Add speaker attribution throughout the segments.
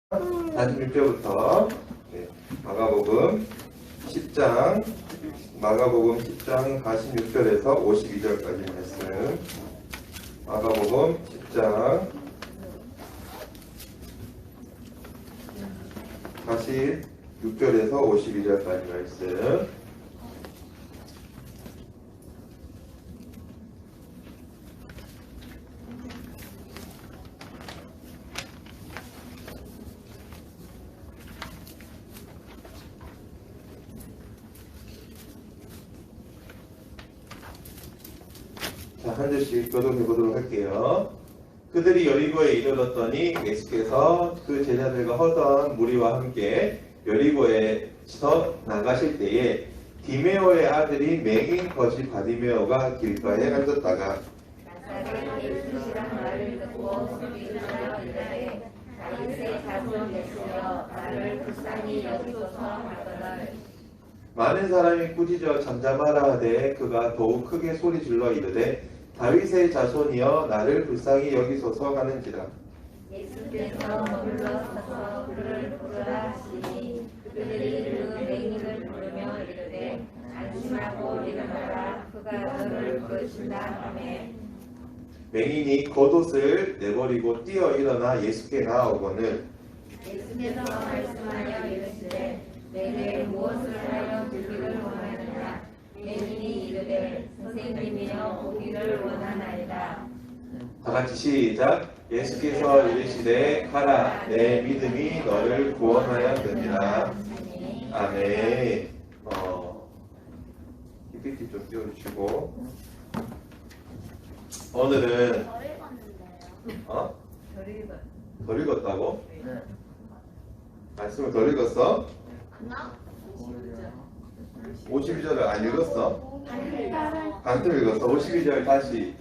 Speaker 1: 46절부터 마가복음 10장 46절에서 52절까지 말씀. 마가복음 10장 46절에서 52절까지 말씀. 한 절씩 교독해 보도록 할게요. 그들이 여리고에 이르렀더니 예수께서 그 제자들과 허다한 무리와 함께 여리고에서 나가실 때에 디메오의 아들이 맹인 거지 바디메오가 길가에 앉았다가
Speaker 2: 예수시랑 말을 듣고 믿으려 이르되 다윗의 자손 예수여 나를 불쌍히 여기소서 하거늘.
Speaker 1: 많은 사람이 꾸짖어 잠잠하라 하되 그가 더욱 크게 소리질러 이르되 다윗의 자손이여 나를 불쌍히 여기소서 하는지라.
Speaker 2: 예수께서 물러서서 그를 부르라 하시니 그들이 그 맹인을 부르며 이르되 안심하고 일어나라 그가 너를 부르신다 하매
Speaker 1: 맹인이 겉옷을 내버리고 뛰어 일어나 예수께 나아오거늘
Speaker 2: 예수께서 말씀하여 이르시되 내게 무엇을 하여 듣기를 원하느냐. 맹인이 이르되 선생님이여 보기를 원하나이다.
Speaker 1: 다같이 시작. 예수께서 이르시되 가라 내 믿음이 너를 구원하였느니라. 아멘. PPT 좀 띄워주시고 오늘은 덜 읽었다고? 말씀을 덜 읽었어? 52절을 안 읽었어? 반쯤 읽었어. 52절 다시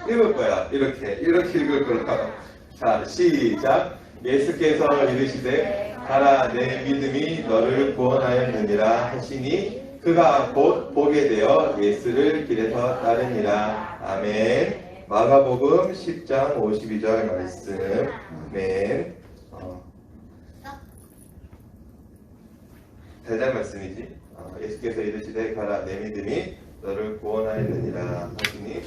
Speaker 1: 읽을 거야. 이렇게 읽을 거야. 자, 시작. 예수께서 이르시되 가라 내 믿음이 너를 구원하였느니라 하시니 그가 곧 보게 되어 예수를 길에서 따르니라. 아멘. 마가복음 10장 52절 말씀. 아멘. 달달 말씀이지. 예수께서 이르시되 가라 내 믿음이 너를 구원하였느니라 하시니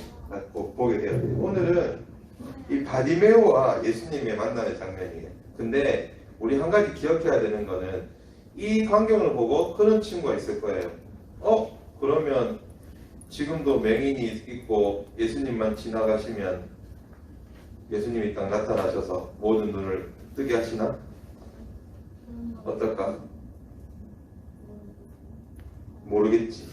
Speaker 1: 꼭 보게 되어. 오늘은 이 바디메오와 예수님의 만나는 장면이에요. 근데 우리 한 가지 기억해야 되는 거는 이 광경을 보고 그런 친구가 있을 거예요. 그러면 지금도 맹인이 있고 예수님만 지나가시면 예수님이 딱 나타나셔서 모든 눈을 뜨게 하시나? 어떨까? 모르겠지.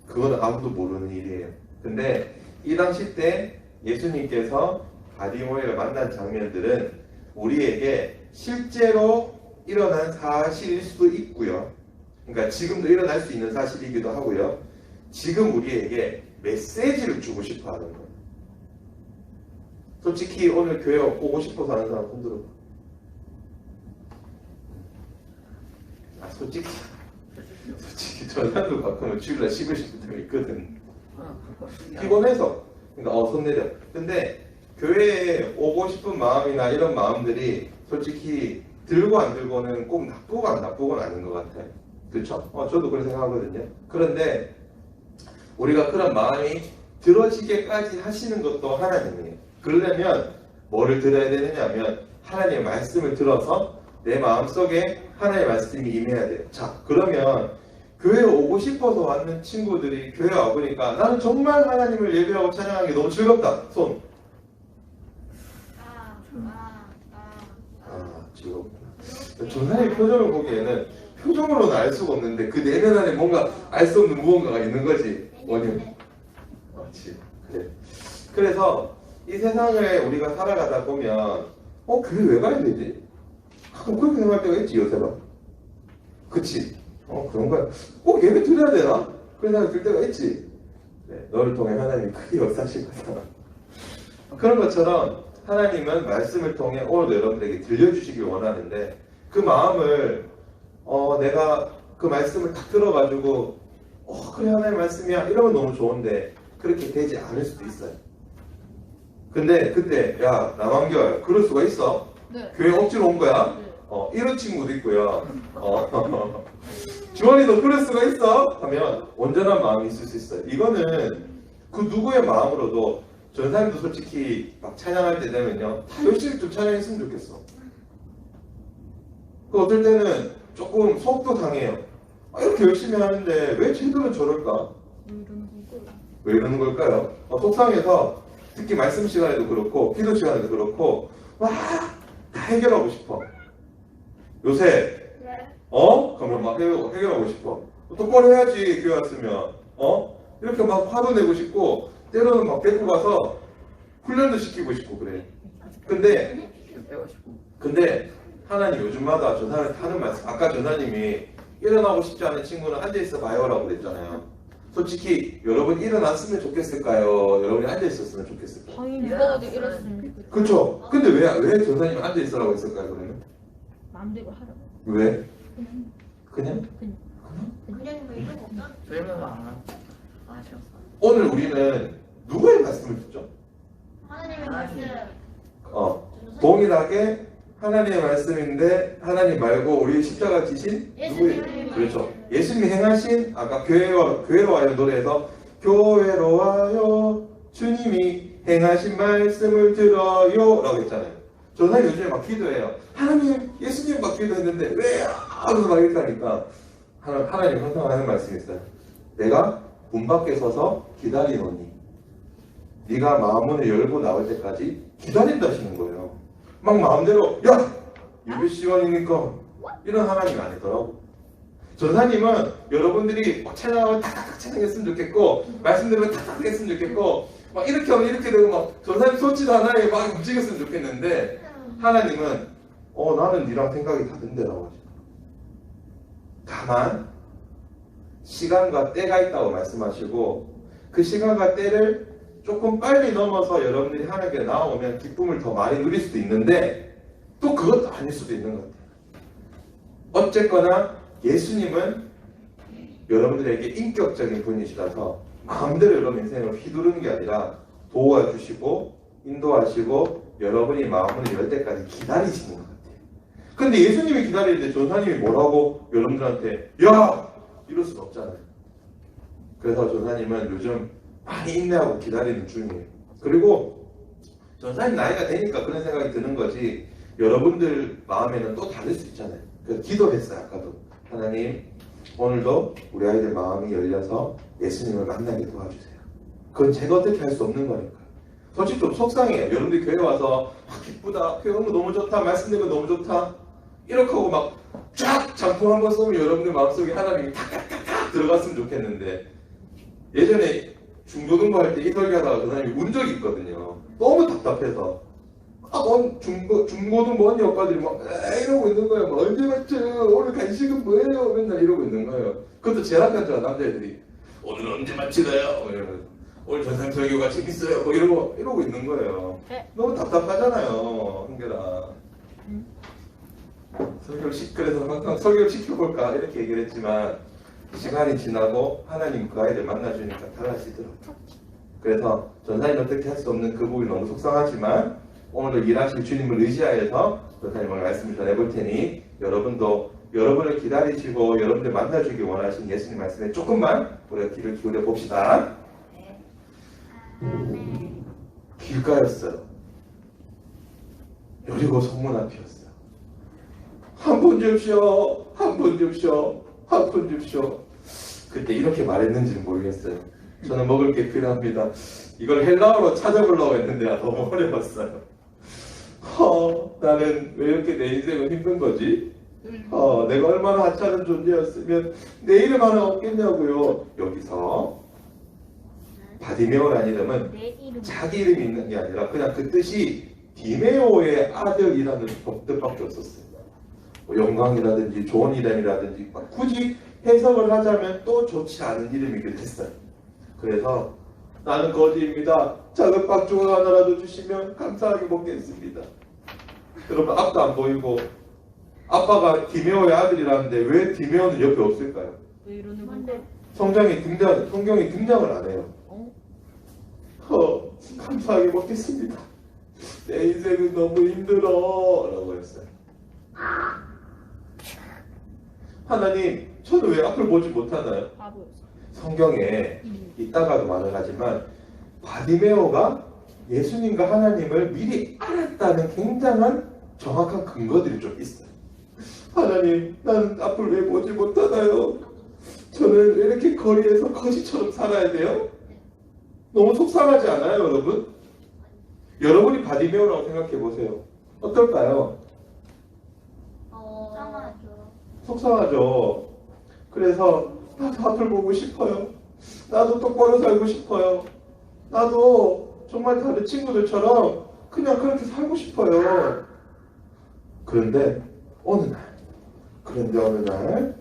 Speaker 1: 그건 아무도 모르는 일이에요. 근데 이 당시 때 예수님께서 바디메오를 만난 장면들은 우리에게 실제로 일어난 사실일 수도 있고요. 그러니까 지금도 일어날 수 있는 사실이기도 하고요. 지금 우리에게 메시지를 주고 싶어 하는 거예요. 솔직히 오늘 교회 오고 싶어서 하는 사람 손 들어봐. 솔직히 전산도 가끔은 주일날 쉬고 싶을 때가 있거든. 피곤해서. 그러니까 손 내려. 근데 교회에 오고 싶은 마음이나 이런 마음들이 솔직히 들고 안 들고는 꼭 나쁘고 안 나쁘고는 아닌 것 같아요. 그렇죠? 저도 그렇게 생각하거든요. 그런데 우리가 그런 마음이 들어지게까지 하시는 것도 하나님이에요. 그러려면 뭐를 들어야 되느냐면 하나님의 말씀을 들어서 내 마음속에 하나님의 말씀이 임해야 돼요. 자, 그러면 교회에 오고 싶어서 왔는 친구들이 교회에 와보니까 나는 정말 하나님을 예배하고 찬양하는 게 너무 즐겁다. 손. 즐겁구나. 전사의 표정을 보기에는 표정으로는 알 수가 없는데 그 내면 안에 뭔가 알 수 없는 무언가가 있는 거지. 원인. 그렇지. 그래. 그래서 이 세상을 우리가 살아가다 보면 교회 왜 가야 되지? 그렇게 생각할 때가 있지 요새는. 그치? 그런 거야. 꼭 예배 드려야 되나? 그런 생각이 들 때가 있지. 네, 너를 통해 하나님이 크게 역사하실 거다. 그런 것처럼 하나님은 말씀을 통해 오늘도 여러분들에게 들려주시길 원하는데 그 마음을 내가 그 말씀을 딱 들어가지고 그래 하나님의 말씀이야 이러면 너무 좋은데 그렇게 되지 않을 수도 있어요. 근데 그때 야 남한결 그럴 수가 있어?
Speaker 3: 네.
Speaker 1: 교회 억지로 온 거야?
Speaker 3: 네.
Speaker 1: 이런 친구도 있고요. 주원이도 그럴 수가 있어? 하면 온전한 마음이 있을 수 있어요. 이거는 그 누구의 마음으로도 전사님도 솔직히 막 찬양할 때 되면요 다 열심히 좀 찬양했으면 좋겠어. 그 어떨 때는 조금 속도 상해요. 이렇게 열심히 하는데 왜 쟤들은 저럴까? 왜 이러는 걸까요? 속상해서 특히 말씀 시간에도 그렇고 기도 시간에도 그렇고 막 다 해결하고 싶어. 요새 그러면 막 해결하고 싶어. 똑바로 해야지 교회 왔으면 이렇게 막 화도 내고 싶고 때로는 막 데리고 가서 훈련도 시키고 싶고 그래. 근데 하나님 요즘마다 전사님 하는 말씀, 아까 전사님이 일어나고 싶지 않은 친구는 앉아있어 봐요라고 그랬잖아요. 솔직히 여러분 일어났으면 좋겠을까요? 여러분이 앉아있었으면 좋겠을까요?
Speaker 3: 당연히 누가 일었으면 좋겠다.
Speaker 1: 그렇죠. 근데 왜 전사님이 앉아있으라고 했을까요 그러면?
Speaker 3: 마음대로 하라고.
Speaker 1: 왜? 그냥?
Speaker 4: 설명을 안 하셨어.
Speaker 1: 오늘 우리는 누구의 말씀을 듣죠?
Speaker 2: 하나님의 말씀.
Speaker 1: 동일하게 하나님의 말씀인데 하나님 말고 우리 십자가 지신 누구의?
Speaker 2: 예수님의
Speaker 1: 그렇죠. 예수님이 행하신 아까 교회로 와요 노래에서 교회로 와요 주님이 행하신 말씀을 들어요 라고 했잖아요. 저는 요즘에 막 기도해요. 하나님 예수님 막 기도했는데 왜요? 하면서 막 이렇게 하니까 하나님 항상 하는 말씀이 있어요. 내가 문 밖에 서서 기다리노니 네가 마음문을 열고 나올 때까지 기다린다시는 거예요. 막 마음대로 야! 예배 시간이니까 이런 하나님이 아니더라고. 전사님은 여러분들이 막 찬양하면 탁탁탁 찬양했으면 좋겠고 말씀대로 탁탁 했으면 좋겠고 막 이렇게 하면 이렇게 되고 막 전사님 손짓 하나에 막 움직였으면 좋겠는데 하나님은 나는 니랑 생각이 다른데라고 하죠. 다만 시간과 때가 있다고 말씀하시고 그 시간과 때를 조금 빨리 넘어서 여러분들이 하나님께 나오면 기쁨을 더 많이 누릴 수도 있는데 또 그것도 아닐 수도 있는 것 같아요. 어쨌거나 예수님은 여러분들에게 인격적인 분이시라서 마음대로 여러분 인생을 휘두르는 게 아니라 도와주시고 인도하시고 여러분이 마음을 열 때까지 기다리시는 것 같아요. 근데 예수님이 기다리는데 전사님이 뭐라고 여러분들한테 야! 이럴 수는 없잖아요. 그래서 전사님은 요즘 많이 인내하고 기다리는 중이에요. 그리고 전사님 나이가 되니까 그런 생각이 드는 거지 여러분들 마음에는 또 다를 수 있잖아요. 그래서 기도했어요. 아까도 하나님 오늘도 우리 아이들 마음이 열려서 예수님을 만나게 도와주세요. 그건 제가 어떻게 할 수 없는 거니까. 솔직히 좀 속상해요. 여러분들이 교회 와서 기쁘다, 교회 오면 너무 좋다, 말씀 듣는 거 너무 좋다 이렇게 하고 막 쫙 장풍 한번 쏘면 여러분들 마음속에 하나님이 탁탁탁탁 들어갔으면 좋겠는데 예전에 중고등부 할 때 이 설교하다가 그 사람이 운 적이 있거든요. 너무 답답해서 중고등부 언니 오빠들이 막 이러고 있는 거예요. 막 언제 맞죠? 오늘 간식은 뭐예요? 맨날 이러고 있는 거예요. 그것도 제일 악한 줄 알아 남자애들이 오늘 언제 마치나요? 오늘 전상 설교가 재밌어요. 뭐 이러고 있는 거예요. 너무 답답하잖아요, 한결아. 그래서 항상 설교를 시켜볼까 이렇게 얘기를 했지만 시간이 지나고 하나님 그 아이들 만나주니까 달라지더라고요. 그래서 전사님 어떻게 할 수 없는 그 부분이 너무 속상하지만 오늘도 일하실 주님을 의지하여서 전사님을 말씀을 전해볼 테니 여러분도 여러분을 기다리시고 여러분들 만나주길 원하시는 예수님 말씀에 조금만 우리가 귀를 기울여 봅시다. 길가였어요. 여리고 성문 앞이었어요. 한 푼 줍시오. 한 푼 줍시오. 한 푼 줍시오. 그때 이렇게 말했는지는 모르겠어요. 저는 먹을 게 필요합니다. 이걸 헬라어로 찾아보려고 했는데 너무 어려웠어요. 나는 왜 이렇게 내 인생은 힘든 거지? 내가 얼마나 하찮은 존재였으면 내 이름 하나 없겠냐고요. 여기서 바디메오라는 이름은 자기 이름이 있는 게 아니라 그냥 그 뜻이 디메오의 아들이라는 뜻밖에 없었어요. 영광이라든지 좋은 이름이라든지 굳이 해석을 하자면 또 좋지 않은 이름이기도 했어요. 그래서 나는 거지입니다. 작은 빵 조각 하나라도 주시면 감사하게 먹겠습니다. 여러분 앞도 안 보이고 아빠가 디메오의 아들이라는데 왜 디메오는 옆에 없을까요?
Speaker 3: 왜 이러는 건데?
Speaker 1: 성경이 등장을 안 해요. 감사하게 먹겠습니다. 내 인생은 너무 힘들어 라고 했어요. 하나님, 저는 왜 앞을 보지 못하나요?
Speaker 3: 바보였어.
Speaker 1: 성경에 이따가도 말을 하지만 바디메오가 예수님과 하나님을 미리 알았다는 굉장한 정확한 근거들이 좀 있어요. 하나님, 나는 앞을 왜 보지 못하나요? 저는 왜 이렇게 거리에서 거지처럼 살아야 돼요? 너무 속상하지 않아요, 여러분? 여러분이 바디메오라고 생각해 보세요. 어떨까요?
Speaker 2: 짱하죠.
Speaker 1: 속상하죠. 그래서 나도 앞을 보고 싶어요. 나도 똑바로 살고 싶어요. 나도 정말 다른 친구들처럼 그냥 그렇게 살고 싶어요. 그런데 어느 날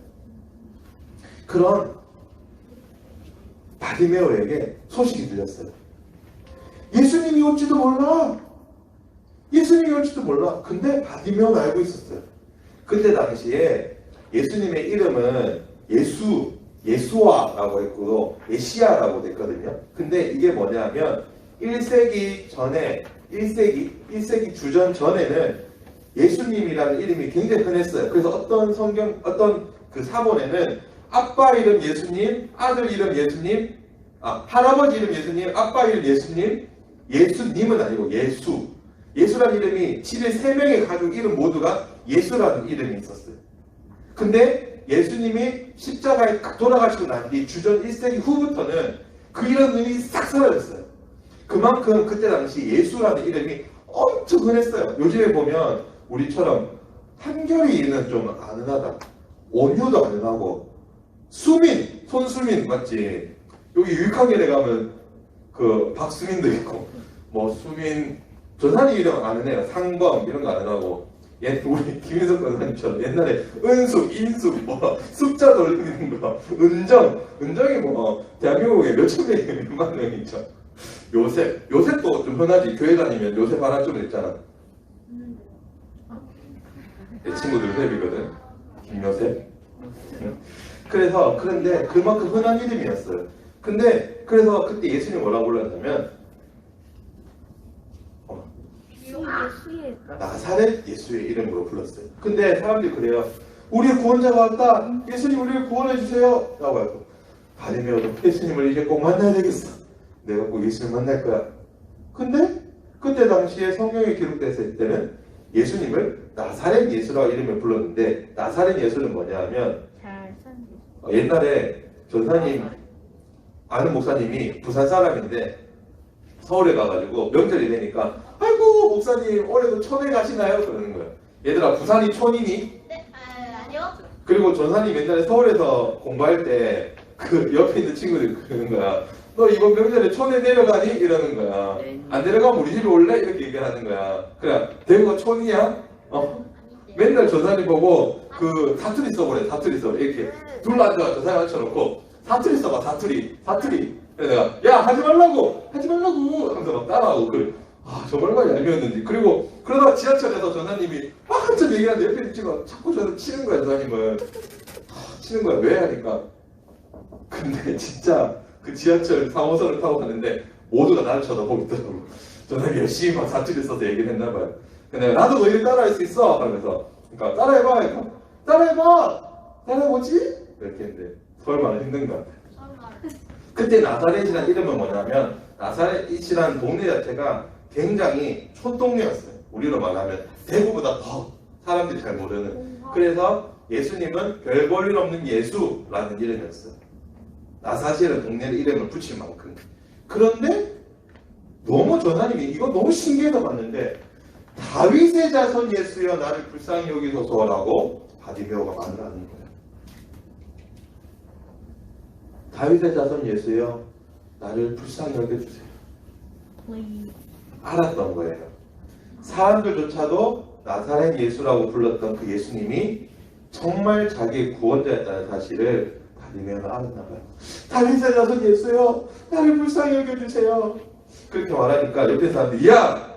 Speaker 1: 그런 바디메오에게 소식이 들렸어요. 예수님이 올지도 몰라. 예수님이 올지도 몰라. 근데 바디메오는 알고 있었어요. 그때 당시에 예수님의 이름은 예수와라고 했고 예시야라고 됐거든요. 근데 이게 뭐냐면 1세기 주전 전에는 예수님이라는 이름이 굉장히 흔했어요. 그래서 어떤 그 사본에는 아빠 이름 예수님, 아들 이름 예수님, 할아버지 이름 예수님, 아빠 이름 예수님, 예수님은 아니고 예수라는 이름이 집에 3명의 가족 이름 모두가 예수라는 이름이 있었어요. 근데 예수님이 십자가에 돌아가시고 난 뒤 주전 1세기 후부터는 그 이름이 싹 사라졌어요. 그만큼 그때 당시 예수라는 이름이 엄청 흔했어요. 요즘에 보면 우리처럼 한결이는 좀 아는하다. 온유도 아는하고 손수민 맞지? 여기 유익하게 가면 그 박수민도 있고 뭐 수민 전산이 이름 아는 애가 상범 이런 거 아는하고 우리 김인석 권사님처럼 옛날에 은숙, 인숙, 뭐 숫자 돌리는 거, 은정이 뭐 대한민국에 몇천 명이 몇만 명이 있죠. 요셉도 좀 흔하지. 교회 다니면 요셉 하나 좀 있잖아. 내 친구들 요셉이거든. 김요셉. 그런데 그만큼 흔한 이름이었어요. 그래서 그때 예수님 뭐라고 불렀냐면 나사렛 예수의 이름으로 불렀어요. 근데 사람들이 그래요. 우리의 구원자가 왔다. 예수님 우리를 구원해 주세요. 라고 하고 바디메오도 예수님을 이제 꼭 만나야 되겠어. 내가 꼭 예수님 만날 거야. 근데 그때 당시에 성경에 기록됐을 때는 예수님을 나사렛 예수라고 이름을 불렀는데 나사렛 예수는 뭐냐면 옛날에 전사님 아는 목사님이 부산 사람인데 서울에 가가지고 명절이 되니까 아이고 목사님 올해도 촌에 가시나요? 그러는 거예요. 얘들아 부산이 촌이니?
Speaker 2: 네, 아니요.
Speaker 1: 그리고 전사님 옛날에 서울에서 공부할 때 그 옆에 있는 친구들이 그러는 거야. 너 이번 명절에 촌에 내려가니? 이러는 거야. 안 내려가면 우리 집에 올래? 이렇게 얘기하는 거야. 그래 대구가 촌이야? 맨날 전사님 보고 그 사투리 써보래. 사투리 써. 이렇게 둘 앉아 전사님 앉혀놓고 사투리 써봐. 사투리. 그래서 내가 야 하지 말라고 하면서 막 따라하고 그래. 정말 많이 얄미웠는지. 그리고 그러다가 지하철에서 전사님이 한참 얘기하는데 옆에 있는 친구가 자꾸 저를 치는 거야. 전사님을 치는 거야. 왜 하니까. 근데 진짜 그 지하철 4호선을 타고 가는데 모두가 나를 쳐다보고 있더라고. 전사님이 열심히 막 사투리 써서 얘기를 했나 봐요. 근데 나도 너희를 따라할 수 있어 하면서 그러니까 따라해보지? 이렇게 했는데 설마 힘든 것 같아. 그때 나사렛이라는 이름은 뭐냐면 나사렛이라는 동네 자체가 굉장히 촌동네였어요. 우리로 말하면 대구보다 더 사람들이 잘 모르는. 그래서 예수님은 별 볼 일 없는 예수라는 이름이었어요. 나사렛이라는 동네 이름을 붙일 만큼. 그런데 너무 전하님이 이거 너무 신기해서 봤는데 다윗의 자손 예수여 나를 불쌍히 여기소서라고 바디메오가 말을 하는 거예요. 다윗의 자손 예수여 나를 불쌍히 여겨주세요. 알았던 거예요. 사람들조차도 나사렛 예수라고 불렀던 그 예수님이 정말 자기의 구원자였다는 사실을 바디메오는 알았나 봐요. 다윗의 자손 예수여 나를 불쌍히 여겨주세요. 그렇게 말하니까 옆에 사람들이 야!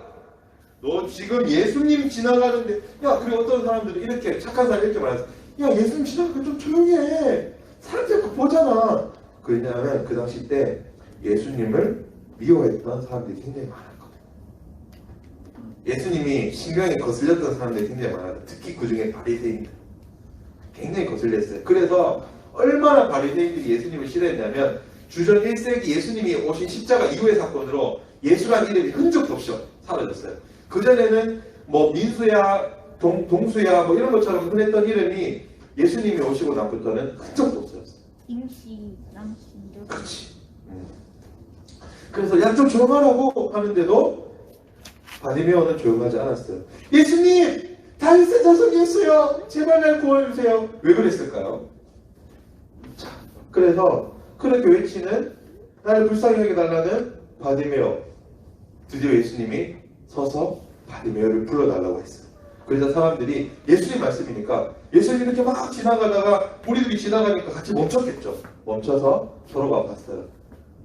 Speaker 1: 너 지금 예수님 지나가는데 그리고 어떤 사람들은 이렇게 착한 사람이 이렇게 말했어. 야 예수님 지나가니까 좀 조용히 해. 사람들 그거 보잖아. 왜냐하면 그 당시 때 예수님을 미워했던 사람들이 굉장히 많았거든. 예수님이 신경이 거슬렸던 사람들이 굉장히 많아요. 특히 그 중에 바리새인들 굉장히 거슬렸어요. 그래서 얼마나 바리새인들이 예수님을 싫어했냐면 주전 1세기 예수님이 오신 십자가 이후의 사건으로 예수란 이름이 흔적도 없이 사라졌어요. 그전에는 뭐 민수야, 동수야 뭐 이런 것처럼 흔했던 이름이 예수님이 오시고 나부터는 흔적도 없어졌어요.
Speaker 3: 임씨, 남씨 이렇게.
Speaker 1: 그렇지. 그래서 야 좀 조용하라고 하는데도 바디메오는 조용하지 않았어요. 예수님! 다윗의 자손이었어요. 제발 날 구원해주세요. 왜 그랬을까요? 자, 그래서 그렇게 외치는 나를 불쌍히 여겨달라는 바디메오. 드디어 예수님이 서서 바디메오를 불러달라고 했어요. 그래서 사람들이 예수님 말씀이니까 예수님 이렇게 막 지나가다가 우리들이 지나가니까 같이 멈췄겠죠. 멈춰서 서로가 봤어요.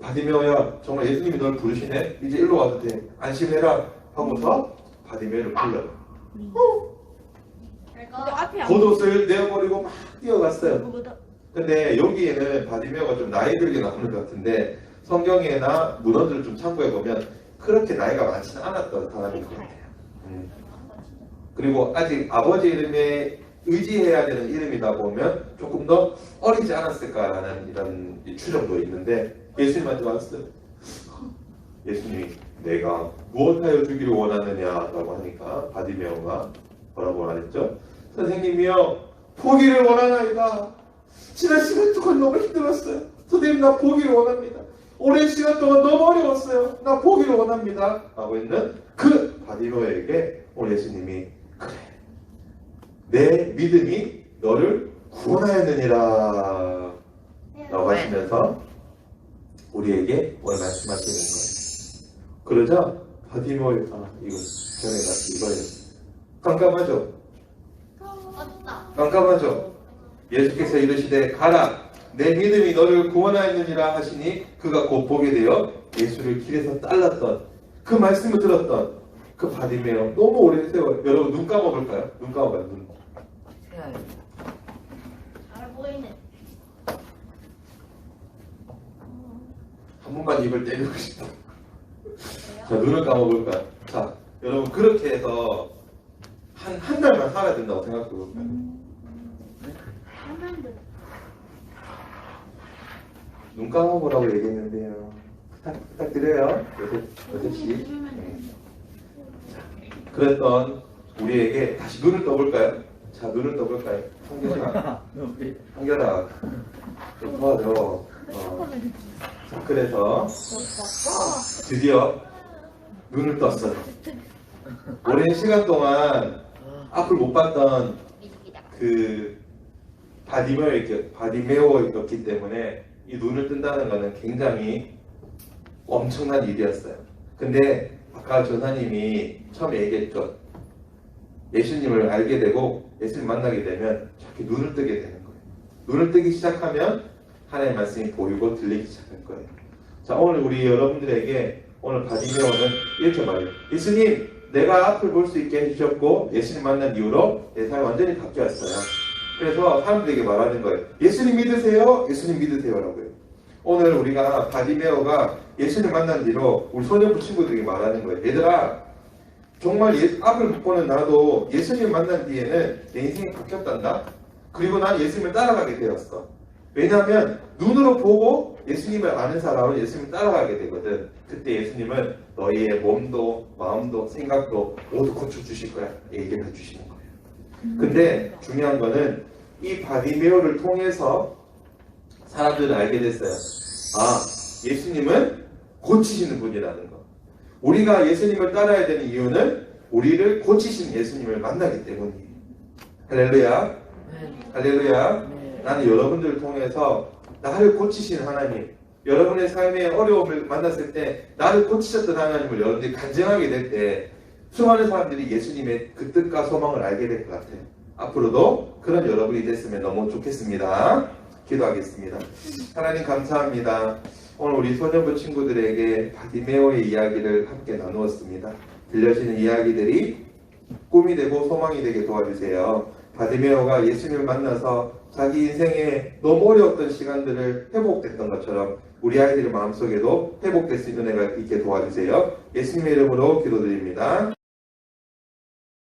Speaker 1: 바디메오야 정말 예수님이 널 부르시네. 이제 일로 와도 돼. 안심해라 하고서 바디메오를 불러요.
Speaker 3: 근데 앞에 안
Speaker 1: 겉옷을 내어버리고 막 뛰어갔어요.
Speaker 3: 보거든.
Speaker 1: 근데 여기에는 바디메오가 좀 나이 들게 나오는 것 같은데 성경이나 문헌들을 좀 참고해보면 그렇게 나이가 많지는 않았던 사람인 것 같아요. 그리고 아직 아버지 이름에 의지해야 되는 이름이다 보면 조금 더 어리지 않았을까라는 이런 추정도 있는데 예수님한테 왔어요. 예수님이 내가 무엇하여 주기를 원하느냐라고 하니까 바디메오가 뭐라고 말했죠? 선생님이요 보기를 원하나이다. 지난 시간 동안 너무 힘들었어요. 선생님 나 보기를 원합니다. 오랜 시간 동안 너무 어려웠어요. 나 보기를 원합니다. 라고 했는 그 바디메오에게 오늘 예수님이 그래 내 믿음이 너를 구원하였느니라 라고 하시면서 우리에게 오늘 말씀하시는 거예요. 그러자 바디메오 이거 전에 같이 이거예요. 깜깜하죠?
Speaker 2: 맞다.
Speaker 1: 깜깜하죠? 예수께서 이르시되 가라 내 믿음이 너를 구원하였느니라 하시니 그가 곧 보게 되어 예수를 길에서 딸랐던 그 말씀을 들었던 그 바디메오 너무 오래 세워요. 여러분 눈 감아볼까요? 눈 감아봐요. 눈.
Speaker 2: 잘 보이네.
Speaker 1: 한 번만 입을 때리고 싶다. 자 눈을 감아볼까요? 자 여러분 그렇게 해서 한 달만 살아야 된다고 생각해볼까요?
Speaker 3: 하면도
Speaker 1: 눈 감아보라고 얘기했는데요. 부탁드려요. 6시. 그랬던 우리에게 다시 눈을 떠볼까요? 자, 눈을 떠볼까요? 한결아, 좀 도와줘. 자, 그래서 드디어 눈을 떴어요. 오랜 시간 동안 앞을 못 봤던 그 바디메오였기 때문에 이 눈을 뜬다는 것은 굉장히 엄청난 일이었어요. 근데 아까 전사님이 처음에 얘기했죠. 예수님을 알게 되고 예수님 만나게 되면 저렇게 눈을 뜨게 되는 거예요. 눈을 뜨기 시작하면 하나님의 말씀이 보이고 들리기 시작할 거예요. 자, 오늘 우리 여러분들에게 오늘 바디메오는 이렇게 말해요. 예수님, 내가 앞을 볼 수 있게 해주셨고 예수님 만난 이후로 내 삶이 완전히 바뀌었어요. 그래서 사람들에게 말하는 거예요. 예수님 믿으세요? 예수님 믿으세요라고요. 오늘 우리가 바디메오가 예수님 만난 뒤로 우리 소년부 친구들에게 말하는 거예요. 얘들아, 정말 앞을 못 보는 나도 예수님 만난 뒤에는 내 인생이 바뀌었단다. 그리고 난 예수님을 따라가게 되었어. 왜냐하면 눈으로 보고 예수님을 아는 사람은 예수님을 따라가게 되거든. 그때 예수님은 너희의 몸도 마음도 생각도 모두 고쳐주실 거야. 얘기를 해주시는 거예요. 근데 중요한 거는 이 바디메오를 통해서 사람들은 알게 됐어요. 아, 예수님은 고치시는 분이라는 거. 우리가 예수님을 따라야 되는 이유는 우리를 고치시는 예수님을 만나기 때문이에요. 할렐루야. 할렐루야. 나는 여러분들을 통해서 나를 고치시는 하나님, 여러분의 삶의 어려움을 만났을 때 나를 고치셨던 하나님을 여러분들이 간증하게 될 때 수많은 사람들이 예수님의 그 뜻과 소망을 알게 될 것 같아요. 앞으로도 그런 여러분이 됐으면 너무 좋겠습니다. 기도하겠습니다. 하나님 감사합니다. 오늘 우리 소년부 친구들에게 바디메오의 이야기를 함께 나누었습니다. 들려지는 이야기들이 꿈이 되고 소망이 되게 도와주세요. 바디메오가 예수님을 만나서 자기 인생에 너무 어려웠던 시간들을 회복됐던 것처럼 우리 아이들의 마음속에도 회복될 수 있는 은혜가 있게 도와주세요. 예수님의 이름으로 기도드립니다.